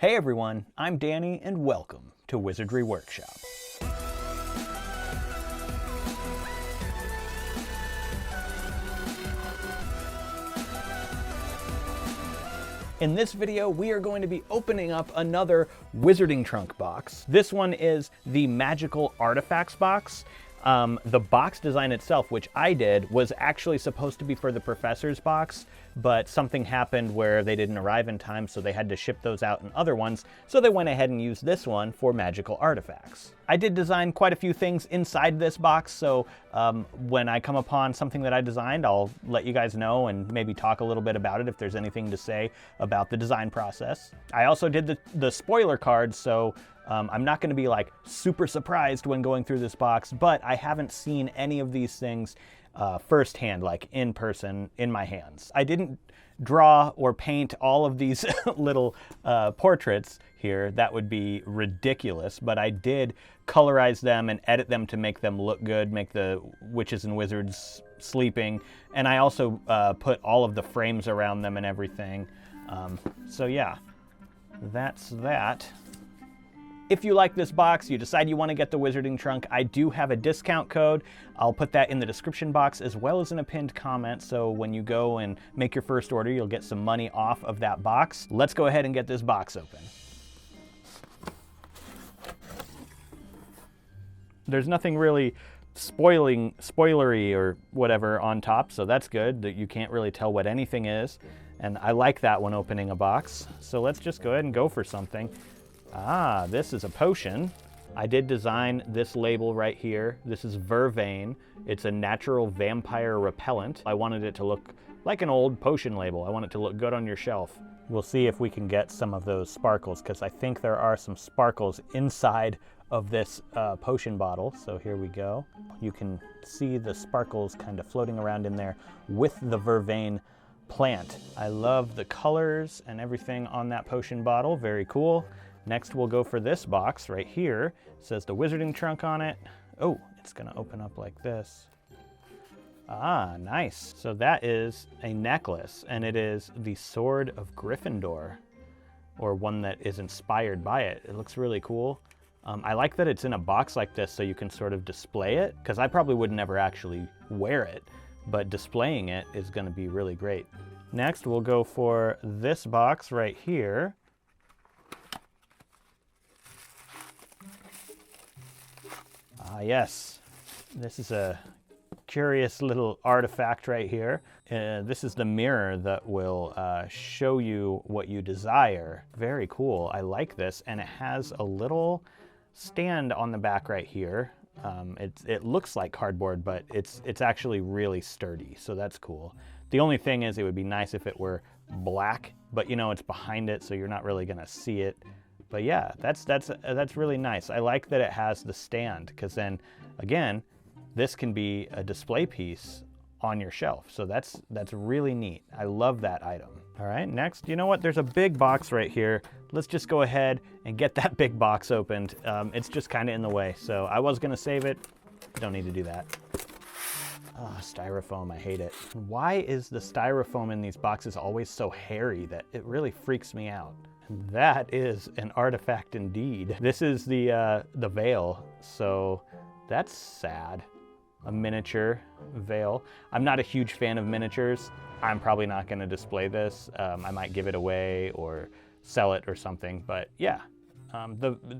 Hey everyone, I'm Danny and welcome to Wizardry Workshop. In this video, we are going to be opening up another Wizarding Trunk box. This one is the Magical Artifacts box. The box design itself, which I did, was actually supposed to be for the Professor's box, but something happened where they didn't arrive in time, so they had to ship those out in other ones, so they went ahead and used this one for Magical Artifacts. I did design quite a few things inside this box, so when I come upon something that I designed, I'll let you guys know and maybe talk a little bit about it if there's anything to say about the design process. I also did the spoiler cards, so I'm not going to be like super surprised when going through this box, but I haven't seen any of these things firsthand, like in person, in my hands. I didn't draw or paint all of these little portraits here. That would be ridiculous, but I did colorize them and edit them to make them look good, make the witches and wizards sleeping, and I also put all of the frames around them and everything. So yeah, that's that. If you like this box, you decide you want to get the Wizarding Trunk, I do have a discount code. I'll put that in the description box as well as in a pinned comment, so when you go and make your first order, you'll get some money off of that box. Let's go ahead and get this box open. There's nothing really spoilery or whatever on top, so that's good, that you can't really tell what anything is. And I like that when opening a box. So let's just go ahead and go for something. Ah, this is a potion. I did design this label right here. This is Vervain. It's a natural vampire repellent. I wanted it to look like an old potion label. I want it to look good on your shelf. We'll see if we can get some of those sparkles, because I think there are some sparkles inside of this potion bottle. So here we go. You can see the sparkles kind of floating around in there with the Vervain plant. I love the colors and everything on that potion bottle. Very cool. Next, we'll go for this box right here. It says the Wizarding Trunk on it. Oh, it's gonna open up like this. Ah, nice. So that is a necklace, and it is the Sword of Gryffindor, or one that is inspired by it. It looks really cool. I like that it's in a box like this so you can sort of display it, because I probably would never actually wear it, but displaying it is gonna be really great. Next, we'll go for this box right here. Ah, yes, this is a curious little artifact right here. This is the mirror that will show you what you desire. Very cool. I like this, and it has a little stand on the back right here. It looks like cardboard, but it's actually really sturdy, so that's cool. The only thing is, it would be nice if it were black, but you know, it's behind it, so you're not really gonna see it. But yeah, that's really nice. I like that it has the stand, because then, again, this can be a display piece on your shelf. So that's really neat. I love that item. All right, next, you know what? There's a big box right here. Let's just go ahead and get that big box opened. It's just kind of in the way, so I was gonna save it. Don't need to do that. Oh, styrofoam, I hate it. Why is the styrofoam in these boxes always so hairy that it really freaks me out? That is an artifact indeed. This is the veil, so that's sad. A miniature veil. I'm not a huge fan of miniatures. I'm probably not going to display this. I might give it away or sell it or something, but yeah,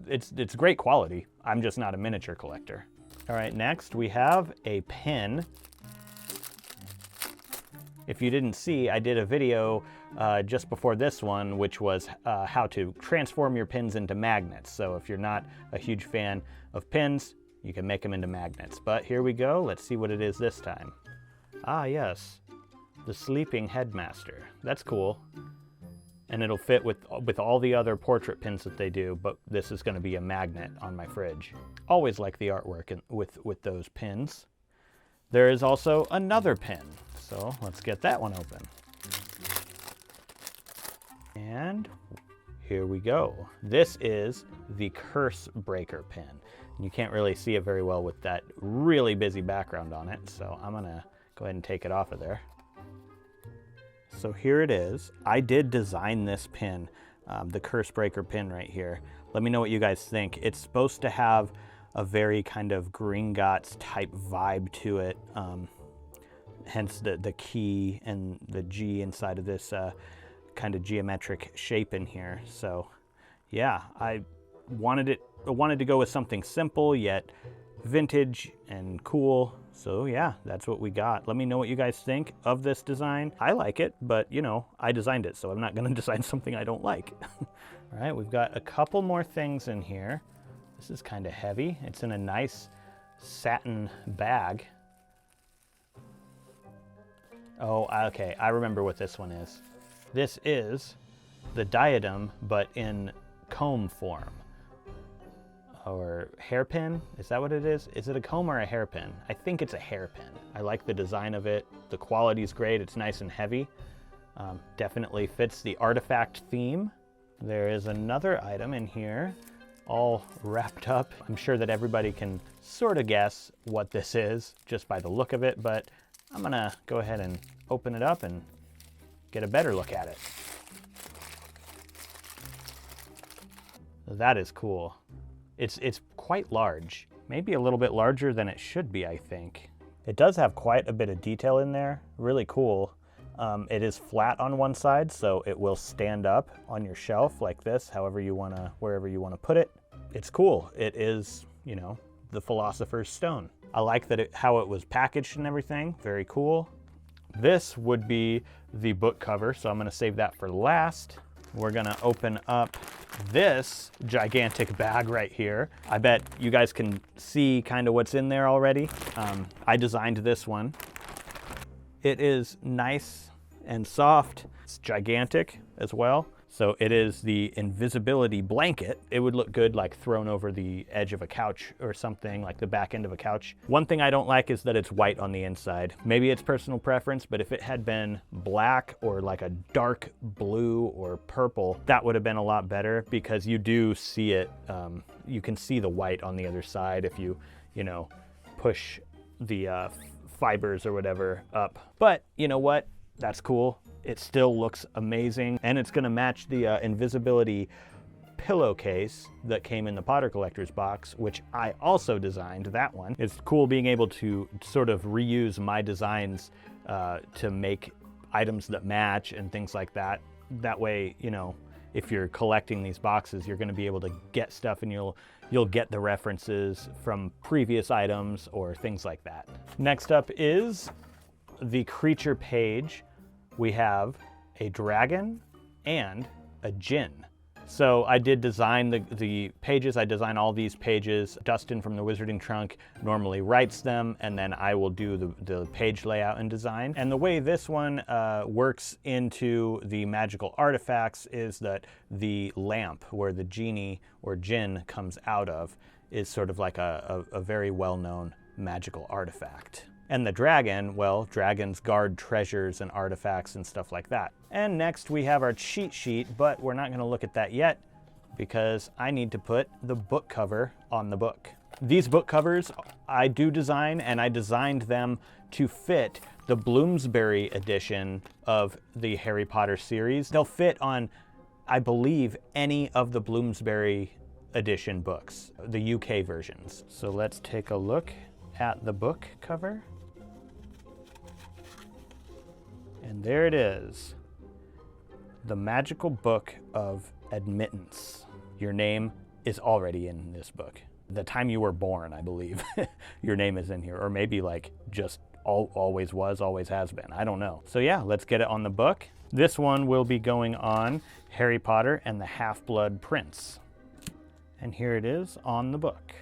it's great quality. I'm just not a miniature collector. All right, next we have a pin. If you didn't see, I did a video just before this one, which was how to transform your pins into magnets. So if you're not a huge fan of pins, you can make them into magnets. But here we go. Let's see what it is this time. Ah, yes, the Sleeping Headmaster. That's cool. And it'll fit with all the other portrait pins that they do, but this is going to be a magnet on my fridge. Always like the artwork with those pins. There is also another pin. So let's get that one open. And here we go. This is the Curse Breaker pin. You can't really see it very well with that really busy background on it, so I'm gonna go ahead and take it off of there. So here it is. I did design this pin. the curse breaker pin right here. Let me know what you guys think. It's supposed to have a very kind of Gringotts type vibe to it. Hence the key and the G inside of this kind of geometric shape in here. So yeah, I wanted to go with something simple yet vintage and cool. So yeah, that's what we got. Let me know what you guys think of this design. I like it, but you know, I designed it, so I'm not gonna design something I don't like. All right, we've got a couple more things in here. This is kind of heavy. It's in a nice satin bag. Oh, okay, I remember what this one is. This is the diadem, but in comb form. Or hairpin, is that what it is? Is it a comb or a hairpin? I think it's a hairpin. I like the design of it. The quality's great, it's nice and heavy. Definitely fits the artifact theme. There is another item in here, all wrapped up. I'm sure that everybody can sort of guess what this is just by the look of it, but I'm gonna go ahead and open it up and get a better look at it. That is cool. It's quite large, maybe a little bit larger than it should be, I think. It does have quite a bit of detail in there, really cool. It is flat on one side, so it will stand up on your shelf like this, wherever you wanna put it. It's cool. It is, you know, the Philosopher's Stone. I like that how it was packaged and everything, very cool. This would be the book cover, so I'm gonna save that for last. We're gonna open up this gigantic bag right here. I bet you guys can see kind of what's in there already. I designed this one. It is nice and soft. It's gigantic as well. So it is the invisibility blanket. It would look good like thrown over the edge of a couch or something, like the back end of a couch. One thing I don't like is that it's white on the inside. Maybe it's personal preference, but if it had been black or like a dark blue or purple, that would have been a lot better, because you do see it, you can see the white on the other side if you know, push the fibers or whatever up. But you know what? That's cool. It still looks amazing, and it's gonna match the invisibility pillowcase that came in the Potter Collector's box, which I also designed, that one. It's cool being able to sort of reuse my designs to make items that match and things like that. That way, you know, if you're collecting these boxes, you're gonna be able to get stuff and you'll get the references from previous items or things like that. Next up is the creature page. We have a dragon and a djinn. So I did design the pages. I design all these pages. Dustin from the Wizarding Trunk normally writes them, and then I will do the page layout and design. And the way this one works into the magical artifacts is that the lamp where the genie or djinn comes out of is sort of like a very well-known magical artifact. And the dragon, well, dragons guard treasures and artifacts and stuff like that. And next we have our cheat sheet, but we're not gonna look at that yet because I need to put the book cover on the book. These book covers I do design, and I designed them to fit the Bloomsbury edition of the Harry Potter series. They'll fit on, I believe, any of the Bloomsbury edition books, the UK versions. So let's take a look at the book cover. And there it is, the magical book of admittance. Your name is already in this book. The time you were born, I believe, your name is in here, or maybe like just always was, always has been. I don't know. So yeah, let's get it on the book. This one will be going on Harry Potter and the Half-Blood Prince. And here it is on the book.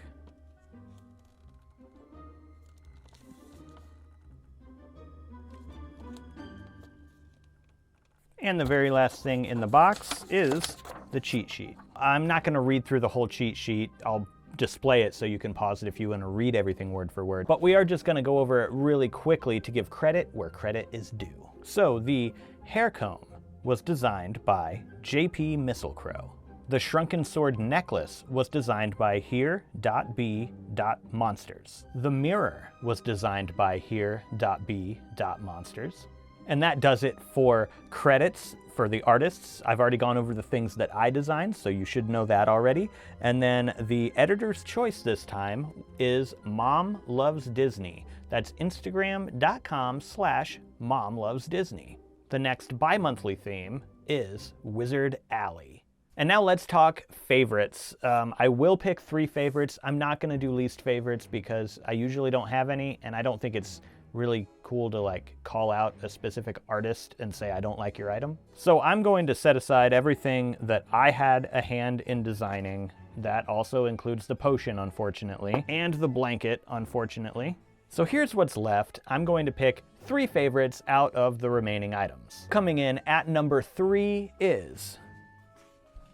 And the very last thing in the box is the cheat sheet. I'm not gonna read through the whole cheat sheet. I'll display it so you can pause it if you wanna read everything word for word. But we are just gonna go over it really quickly to give credit where credit is due. So the hair comb was designed by J.P. Mistlecrow. The Shrunken Sword necklace was designed by Here.B.Monsters. The mirror was designed by Here.B.Monsters. And that does it for credits for the artists. I've already gone over the things that I designed, so you should know that already. And then the editor's choice this time is Mom Loves Disney. That's Instagram.com/MomLovesDisney. The next bi-monthly theme is Wizard Alley. And now let's talk favorites. I will pick 3 favorites. I'm not gonna do least favorites because I usually don't have any, and I don't think it's really cool to like call out a specific artist and say I don't like your item. So I'm going to set aside everything that I had a hand in designing. That also includes the potion, unfortunately, and the blanket, unfortunately. So here's what's left. I'm going to pick 3 favorites out of the remaining items. Coming in at number 3 is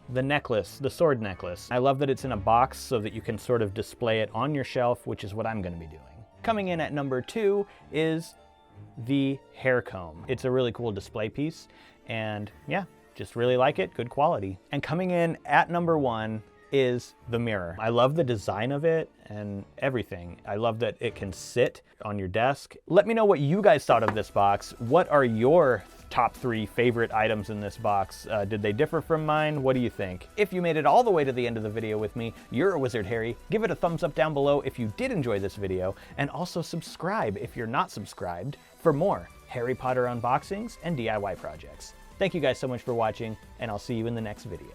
the necklace, the sword necklace. I love that it's in a box so that you can sort of display it on your shelf, which is what I'm gonna be doing. Coming in at number 2 is the hair comb. It's a really cool display piece, and yeah, just really like it, good quality. And coming in at number 1 is the mirror. I love the design of it and everything. I love that it can sit on your desk. Let me know what you guys thought of this box. What are your top 3 favorite items in this box? Did they differ from mine? What do you think? If you made it all the way to the end of the video with me, you're a Wizard Harry. Give it a thumbs up down below if you did enjoy this video, and also subscribe if you're not subscribed for more Harry Potter unboxings and DIY projects. Thank you guys so much for watching, and I'll see you in the next video.